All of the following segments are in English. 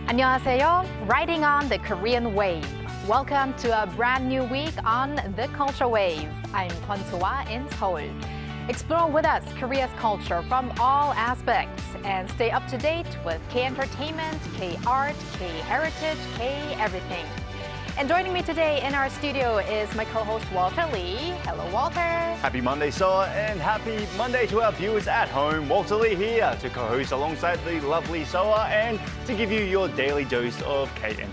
안녕하세요. Riding on the Korean wave. Welcome to a brand new week on the Culture Wave. I'm Kwon Soo-hwa in Seoul. Explore with us Korea's culture from all aspects and stay up to date with K-entertainment, K-art, K-heritage, K-everything. And joining me today in our studio is my co-host Walter Lee. Hello, Walter. Happy Monday, Soa, and happy Monday to our viewers at home. Walter Lee here to co-host alongside the lovely Soa and to give you your daily dose of K-Enter news.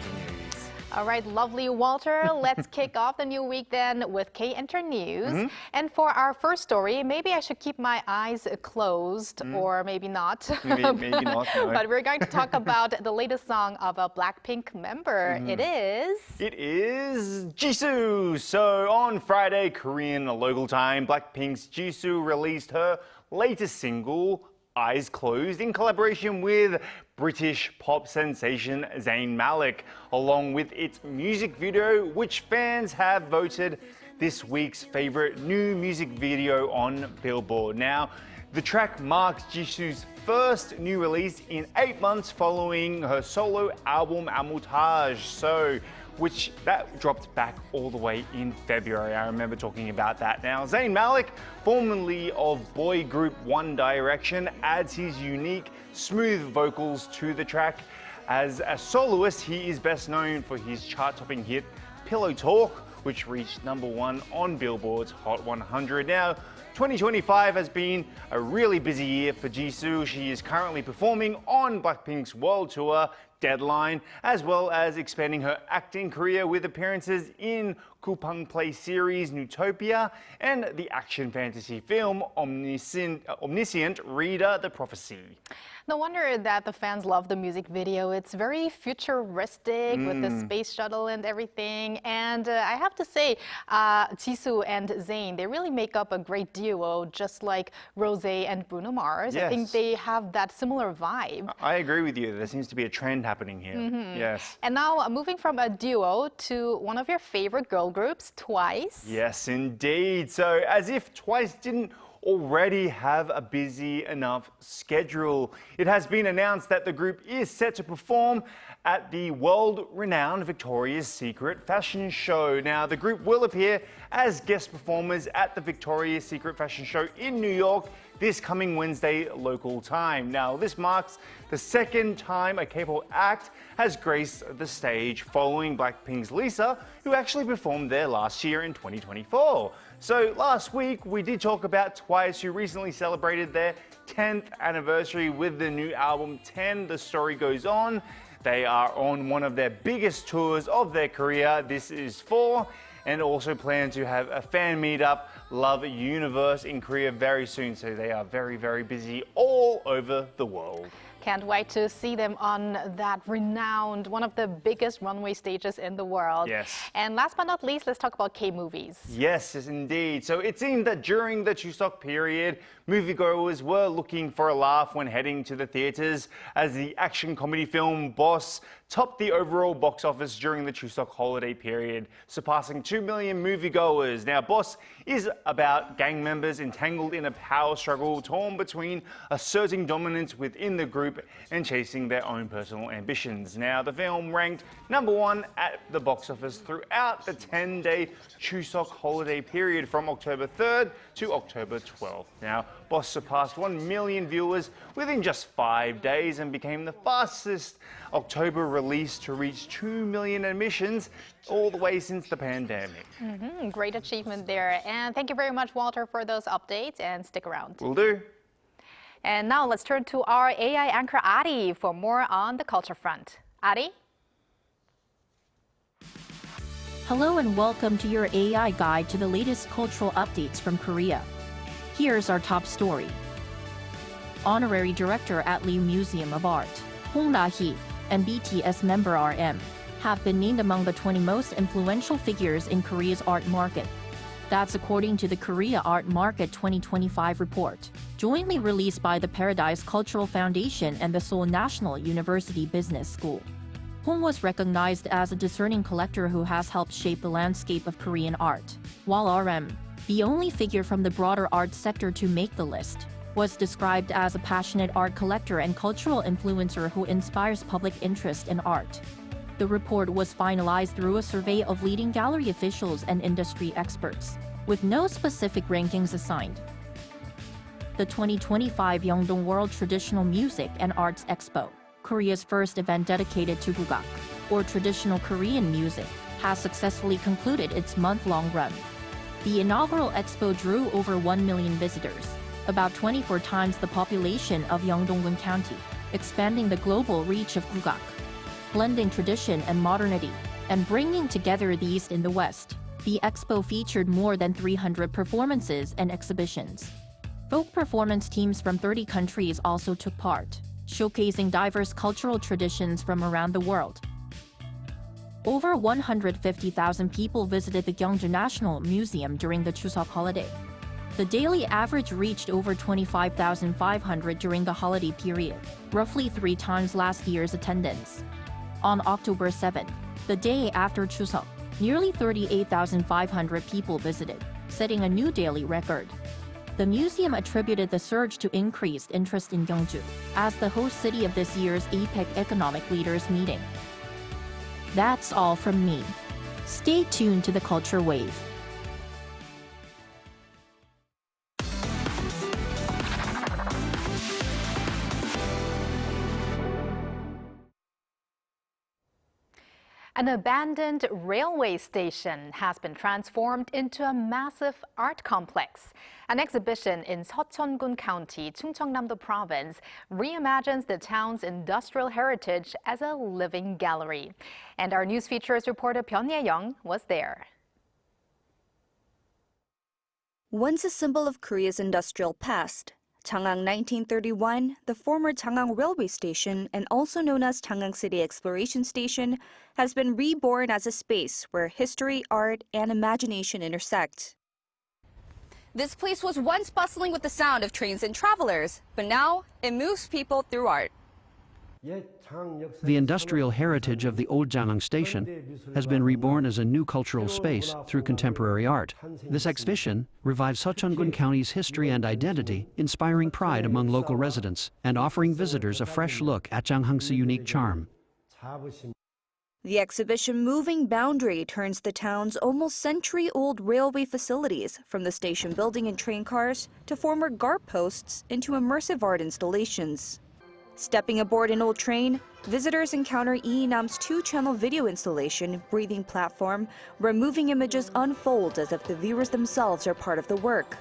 All right, lovely Walter. Let's kick off the new week then with K-Enter News. And for our first story, maybe I should keep my eyes closed or maybe not. Maybe not, no. But we're going to talk about the latest song of a BLACKPINK member. It is Jisoo. So on Friday, Korean local time, BLACKPINK's Jisoo released her latest single, Eyes Closed, in collaboration with British pop sensation Zayn Malik, along with its music video, which fans have voted this week's favorite new music video on Billboard. Now, the track marks Jisoo's first new release in 8 months following her solo album Amutage, which that dropped back all the way in February. I remember talking about that. Now, Zayn Malik, formerly of boy group One Direction, adds his unique, smooth vocals to the track. As a soloist, he is best known for his chart-topping hit Pillow Talk, which reached #1 on Billboard's Hot 100. Now, 2025 has been a really busy year for Jisoo. She is currently performing on BLACKPINK's world tour, Deadline, as well as expanding her acting career with appearances in Kupang Play series Newtopia and the action fantasy film Omniscient Reader: The Prophecy. No wonder that the fans love the music video. It's very futuristic with the space shuttle and everything. And I have to say, Jisoo and Zayn, they really make up a great duo, just like Rosé and Bruno Mars. Yes. I think they have that similar vibe. I agree with you. There seems to be a trend happening here. Yes. And now moving from a duo to one of your favorite girl groups, Twice. Yes, indeed. So as if Twice didn't already have a busy enough schedule, it has been announced that the group is set to perform at the world-renowned Victoria's Secret fashion show. Now, the group will appear as guest performers at the Victoria's Secret fashion show in New York this coming Wednesday local time. Now, this marks the second time a K-pop act has graced the stage following BLACKPINK's Lisa, who actually performed there last year in 2024. So last week, we did talk about Twice, who recently celebrated their 10th anniversary with the new album 10, The Story Goes On. They are on one of their biggest tours of their career, This Is 4, and also plan to have a fan meetup, Love Universe, in Korea very soon. So they are very, very busy all over the world. Can't wait to see them on that renowned, one of the biggest runway stages in the world. Yes. And last but not least, let's talk about K-movies. Yes, indeed. So it seemed that during the Chuseok period, moviegoers were looking for a laugh when heading to the theaters, as the action comedy film Boss topped the overall box office during the Chuseok holiday period, surpassing 2 million moviegoers. Now, Boss is about gang members entangled in a power struggle, torn between asserting dominance within the group and chasing their own personal ambitions. Now, the film ranked #1 at the box office throughout the 10-day Chuseok holiday period from October 3rd to October 12th. Now, Boss surpassed 1 million viewers within just 5 days and became the fastest October release to reach 2 million admissions all the way since the pandemic. Great achievement there. And thank you very much, Walter, for those updates, and stick around. Will do. And now let's turn to our AI anchor, Ari, for more on the culture front. Ari? Hello and welcome to your AI guide to the latest cultural updates from Korea. Here's our top story. Honorary Director at Lee Museum of Art, Hong Na-hee, and BTS member RM have been named among the 20 most influential figures in Korea's art market. That's according to the Korea Art Market 2025 report, jointly released by the Paradise Cultural Foundation and the Seoul National University Business School. Hong was recognized as a discerning collector who has helped shape the landscape of Korean art, while RM, the only figure from the broader art sector to make the list, was described as a passionate art collector and cultural influencer who inspires public interest in art. The report was finalized through a survey of leading gallery officials and industry experts, with no specific rankings assigned. The 2025 Yeongdong World Traditional Music and Arts Expo, Korea's first event dedicated to gugak, or traditional Korean music, has successfully concluded its month-long run. The inaugural expo drew over 1 million visitors, about 24 times the population of Yeongdong County, expanding the global reach of gugak, blending tradition and modernity, and bringing together the East and the West. The expo featured more than 300 performances and exhibitions. Folk performance teams from 30 countries also took part, showcasing diverse cultural traditions from around the world. Over 150,000 people visited the Gyeongju National Museum during the Chuseok holiday. The daily average reached over 25,500 during the holiday period, roughly 3 times last year's attendance. On October 7th, the day after Chuseok, nearly 38,500 people visited, setting a new daily record. The museum attributed the surge to increased interest in Gyeongju as the host city of this year's APEC Economic Leaders Meeting. That's all from me. Stay tuned to the Culture Wave. An abandoned railway station has been transformed into a massive art complex. An exhibition in Seocheon-gun County, Chungcheongnam-do Province, reimagines the town's industrial heritage as a living gallery. And our news features reporter Byun Ye-young was there. Once a symbol of Korea's industrial past, Changang 1931, the former Changang Railway Station and also known as Changang City Exploration Station, has been reborn as a space where history, art, and imagination intersect. This place was once bustling with the sound of trains and travelers, but now it moves people through art. The industrial heritage of the old Jangang Station has been reborn as a new cultural space through contemporary art. This exhibition revives Seocheon-gun County's history and identity, inspiring pride among local residents and offering visitors a fresh look at Janghang's unique charm. The exhibition Moving Boundary turns the town's almost century-old railway facilities, from the station building and train cars to former guard posts, into immersive art installations. Stepping aboard an old train, visitors encounter Lee Nam's 2-channel video installation, Breathing Platform, where moving images unfold as if the viewers themselves are part of the work.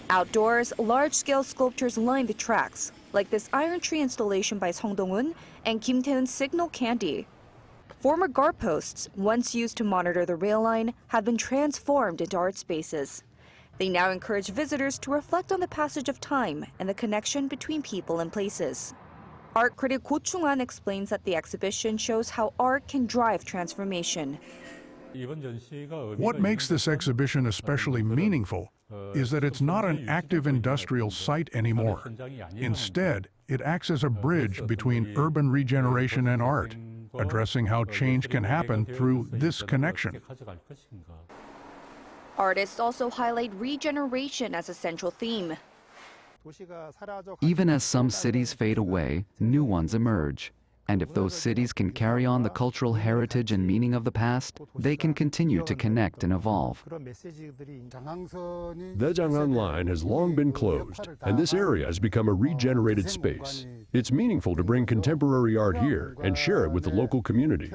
Outdoors, large-scale sculptures line the tracks, like this iron tree installation by Song Dong-un and Kim Tae-eun's Signal Candy. Former guard posts, once used to monitor the rail line, have been transformed into art spaces. They now encourage visitors to reflect on the passage of time and the connection between people and places. Art critic Go Chung-an explains that the exhibition shows how art can drive transformation. What makes this exhibition especially meaningful is that it's not an active industrial site anymore. Instead, it acts as a bridge between urban regeneration and art, addressing how change can happen through this connection. Artists also highlight regeneration as a central theme. Even as some cities fade away, new ones emerge. And if those cities can carry on the cultural heritage and meaning of the past, they can continue to connect and evolve. The Jangang line has long been closed, and this area has become a regenerated space. It's meaningful to bring contemporary art here and share it with the local community.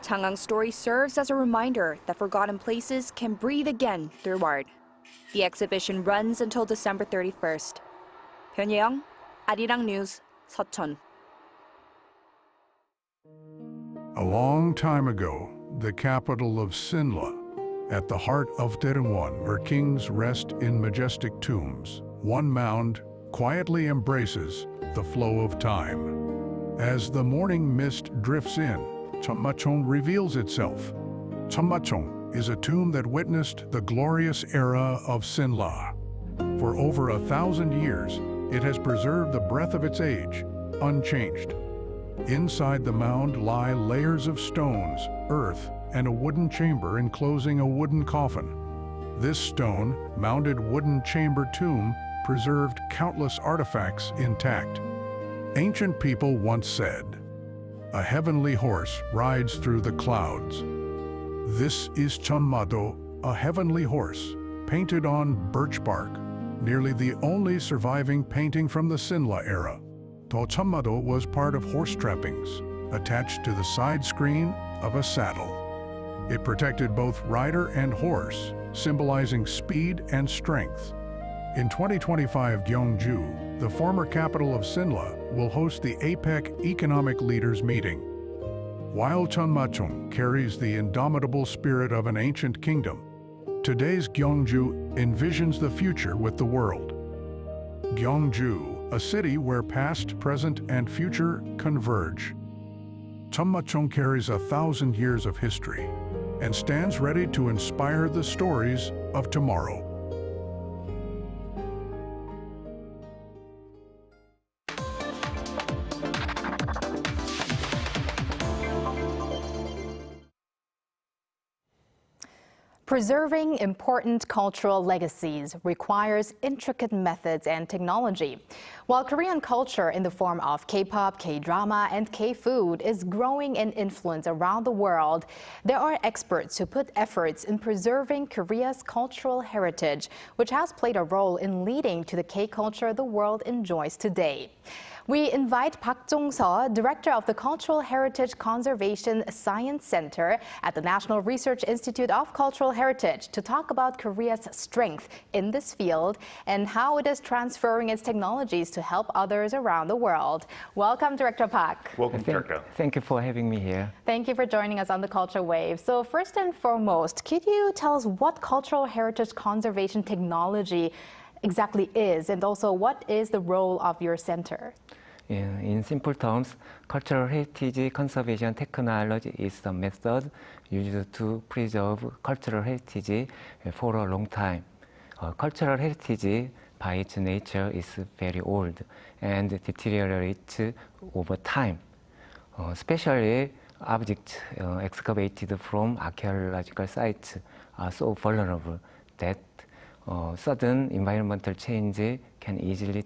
Changang's story serves as a reminder that forgotten places can breathe again through art. The exhibition runs until December 31st. Byun Ye-young, Arirang News, Seocheon. A long time ago, the capital of Sinla, at the heart of Daereungwon, where kings rest in majestic tombs, one mound quietly embraces the flow of time. As the morning mist drifts in, Cheonmachong reveals itself. Cheonmachong is a tomb that witnessed the glorious era of Sinla. For over 1,000 years, it has preserved the breath of its age, unchanged. Inside the mound lie layers of stones, earth, and a wooden chamber enclosing a wooden coffin. This stone-mounted wooden chamber tomb preserved countless artifacts intact. Ancient people once said, "A heavenly horse rides through the clouds." This is Cheonmachong, a heavenly horse, painted on birch bark, nearly the only surviving painting from the Sinla era. Cheonmachong was part of horse trappings, attached to the side screen of a saddle. It protected both rider and horse, symbolizing speed and strength. In 2025, Gyeongju, the former capital of Sinla, will host the APEC Economic Leaders Meeting. While Cheonmachong carries the indomitable spirit of an ancient kingdom, today's Gyeongju envisions the future with the world. Gyeongju, a city where past, present, and future converge. Cheonmachong carries 1,000 years of history and stands ready to inspire the stories of tomorrow. Preserving important cultural legacies requires intricate methods and technology. While Korean culture in the form of K-pop, K-drama, and K-food is growing in influence around the world, there are experts who put efforts in preserving Korea's cultural heritage, which has played a role in leading to the K-culture the world enjoys today. We invite Park Jong-seo, Director of the Cultural Heritage Conservation Science Center at the National Research Institute of Cultural Heritage, to talk about Korea's strength in this field and how it is transferring its technologies to help others around the world. Welcome, Director Park. Welcome, Director. Thank you for having me here. Thank you for joining us on the Culture Wave. So first and foremost, could you tell us what cultural heritage conservation technology exactly is, and also what is the role of your center? In simple terms, cultural heritage conservation technology is the method used to preserve cultural heritage for a long time. Cultural heritage, by its nature, is very old and deteriorates over time. Especially, objects excavated from archaeological sites are so vulnerable that sudden environmental change can easily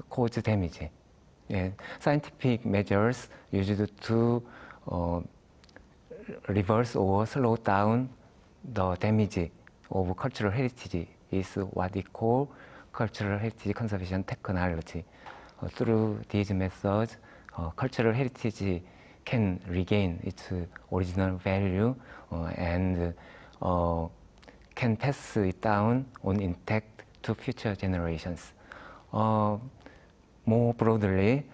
cause damage. Scientific measures used to reverse or slow down the damage of cultural heritage is what we call cultural heritage conservation technology. Through these methods, cultural heritage can regain its original value and can pass it down on intact to future generations. More broadly,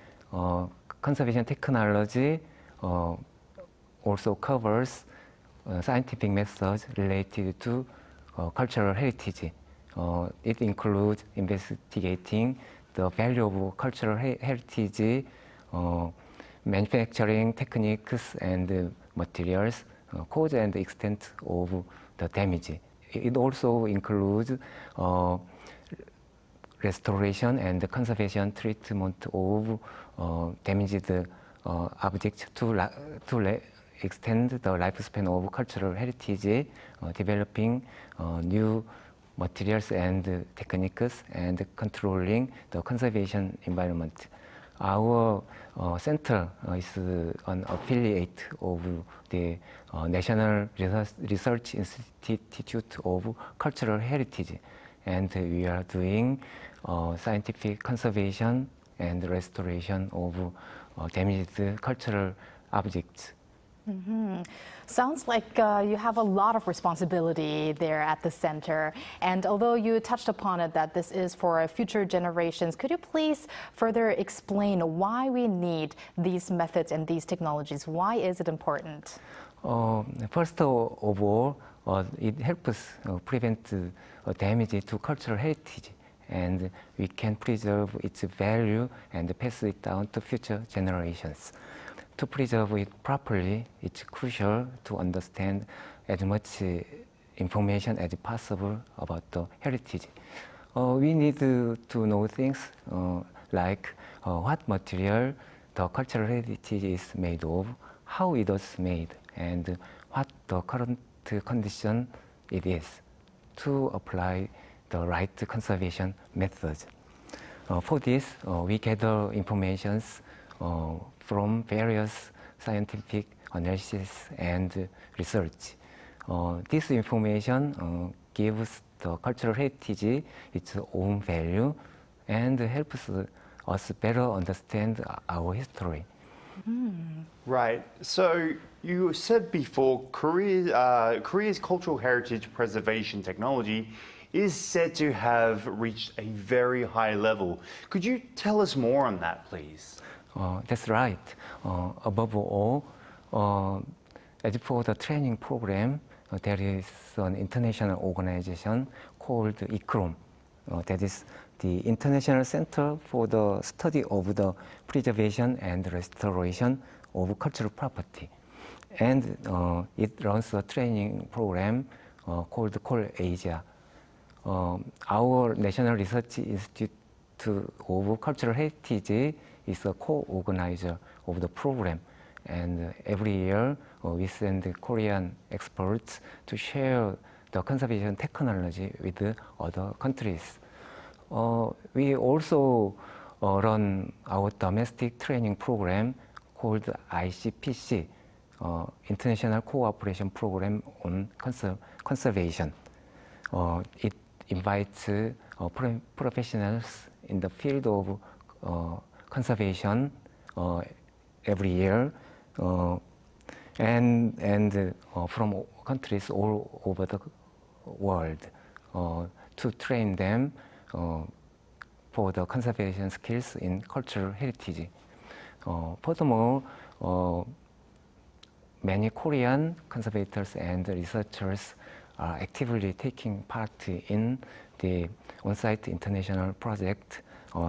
conservation technology also covers scientific methods related to cultural heritage. It includes investigating the value of cultural heritage, manufacturing techniques and materials, cause and extent of the damage. It also includes restoration and conservation treatment of damaged objects to extend the lifespan of cultural heritage, developing new materials and techniques, and controlling the conservation environment. Our center is an affiliate of the National Research Institute of Cultural Heritage, and we are doing scientific conservation and restoration of damaged cultural objects. Mm-hmm. Sounds like you have a lot of responsibility there at the center. And although you touched upon it that this is for future generations, could you please further explain why we need these methods and these technologies? Why is it important? First of all, it helps us prevent damage to cultural heritage, and we can preserve its value and pass it down to future generations. To preserve it properly, it's crucial to understand as much information as possible about the heritage. We need to know things like what material the cultural heritage is made of, how it was made, and what the current condition it is, to apply the right conservation methods. For this, we gather information from various scientific analysis and research. This information gives the cultural heritage its own value and helps us better understand our history. Right. So you said before Korea's cultural heritage preservation technology is said to have reached a very high level. Could you tell us more on that, please? That's right. Above all, as for the training program, there is an international organization called ICROM. That is the International Center for the Study of the Preservation and Restoration of Cultural Property. And it runs a training program called Core Asia. Our National Research Institute of Cultural Heritage is a co-organizer of the program. And every year, we send Korean experts to share the conservation technology with other countries. We also run our domestic training program called ICPC, International Cooperation Program on Conservation. It invites professionals in the field of conservation every year, and from countries all over the world to train them for the conservation skills in cultural heritage. Furthermore, many Korean conservators and researchers are actively taking part in the on-site international project,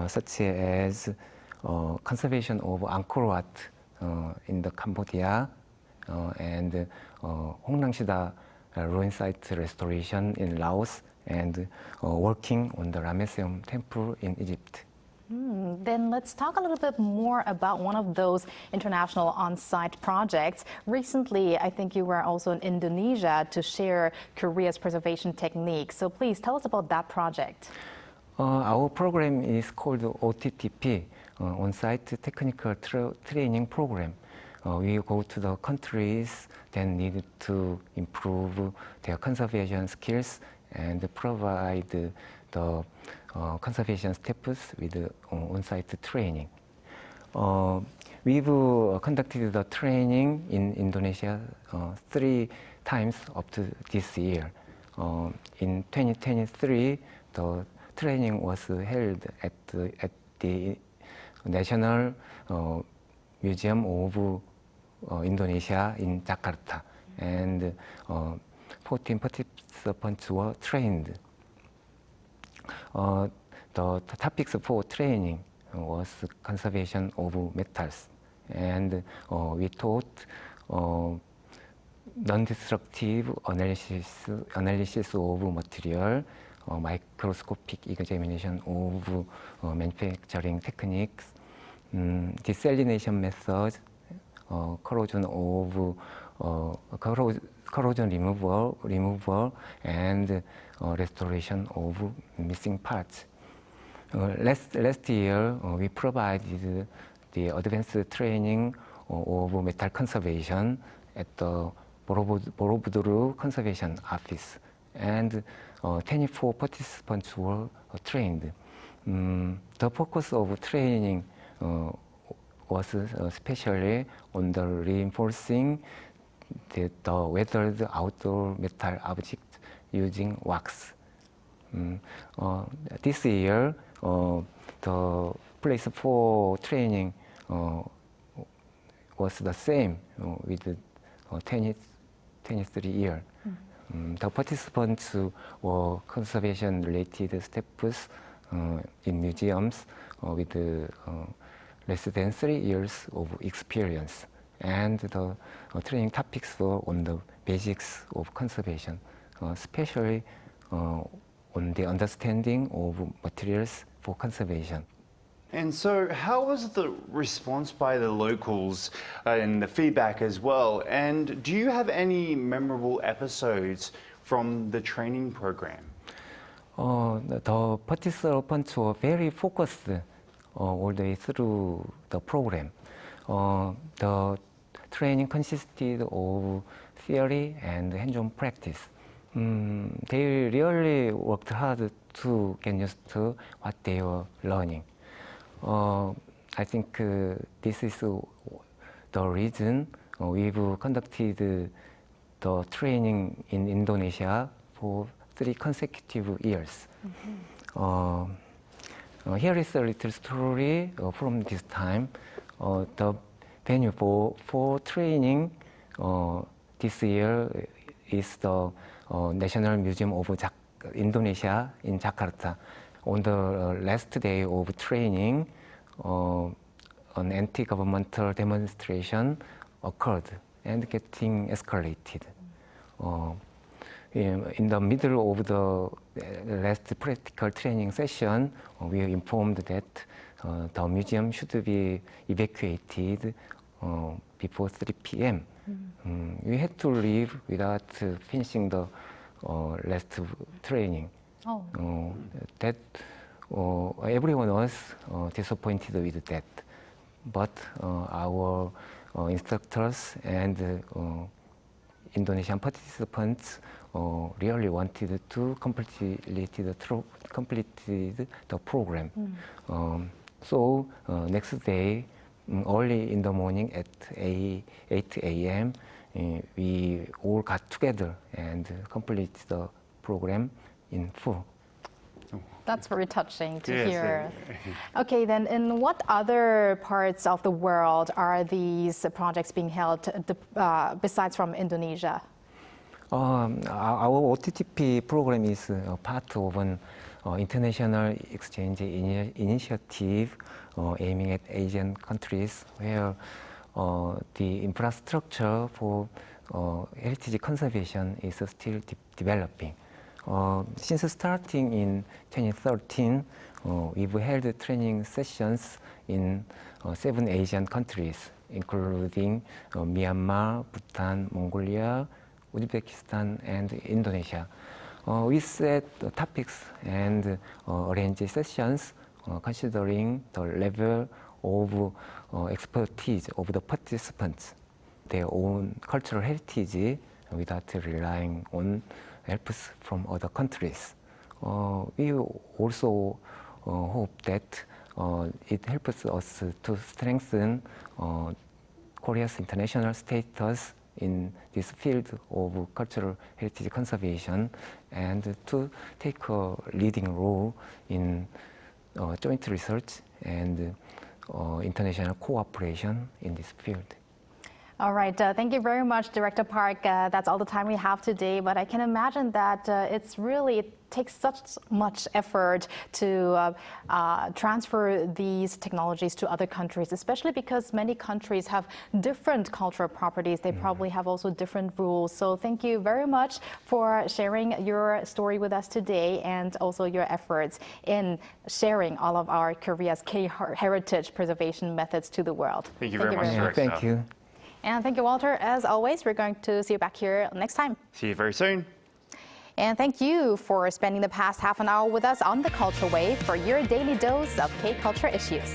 such as conservation of Angkor Wat in the Cambodia, and Hongnang-Shida ruin site restoration in Laos, and working on the Ramesseum temple in Egypt. Then let's talk a little bit more about one of those international on-site projects. Recently, I think you were also in Indonesia to share Korea's preservation techniques. So please tell us about that project. Our program is called OTTP, On-Site Technical Training Program. We go to the countries that need to improve their conservation skills and provide the conservation steps with on-site training. We've conducted the training in Indonesia 3 times up to this year. In 2023, the training was held at the National Museum of Indonesia in Jakarta, and 14 participants were trained. The topics for training was conservation of metals, and we taught non-destructive analysis of material, microscopic examination of manufacturing techniques, desalination methods, corrosion removal, and restoration of missing parts. Last year, we provided the advanced training of metal conservation at the Borobudur Conservation Office, and 24 participants were trained. The focus of training was especially on the reinforcing the weathered outdoor metal object using wax. This year, the place for training was the same with the 23 year. The participants were conservation-related steps in museums with less than 3 years of experience, and the training topics were on the basics of conservation, especially on the understanding of materials for conservation. And so how was the response by the locals and the feedback as well? And do you have any memorable episodes from the training program? The participants were very focused all the way through the program. The training consisted of theory and hands-on practice. They really worked hard to get used to what they were learning. I think this is the reason we've conducted the training in Indonesia for 3 consecutive years. Here is a little story from this time. The venue for training this year is the National Museum of Indonesia in Jakarta. On the last day of training, an anti-governmental demonstration occurred and getting escalated. In the middle of the last practical training session, we were informed that the museum should be evacuated before 3 p.m. We had to leave without finishing the last training. Everyone was disappointed with that. But our instructors and Indonesian participants really wanted to complete the program. So next day, early in the morning at 8 a.m., we all got together and completed the program in full. That's very touching to hear. Okay, then in what other parts of the world are these projects being held besides from Indonesia? Our OTTP program is part of an international exchange initiative aiming at Asian countries where the infrastructure for heritage conservation is still developing. Since starting in 2013, we've held training sessions in 7 Asian countries, including Myanmar, Bhutan, Mongolia, Uzbekistan, and Indonesia. We set topics and arrange sessions considering the level of expertise of the participants, their own cultural heritage, without relying on helps from other countries. We also hope that it helps us to strengthen Korea's international status in this field of cultural heritage conservation and to take a leading role in joint research and international cooperation in this field. All right, thank you very much, Director Park. That's all the time we have today, but I can imagine that it takes such much effort to transfer these technologies to other countries, especially because many countries have different cultural properties. They probably have also different rules. So thank you very much for sharing your story with us today and also your efforts in sharing all of our Korea's heritage preservation methods to the world. Thank you very much, Director. Thank you. And thank you, Walter. As always, we're going to see you back here next time. See you very soon. And thank you for spending the past half an hour with us on the Culture Wave for your daily dose of K-culture issues.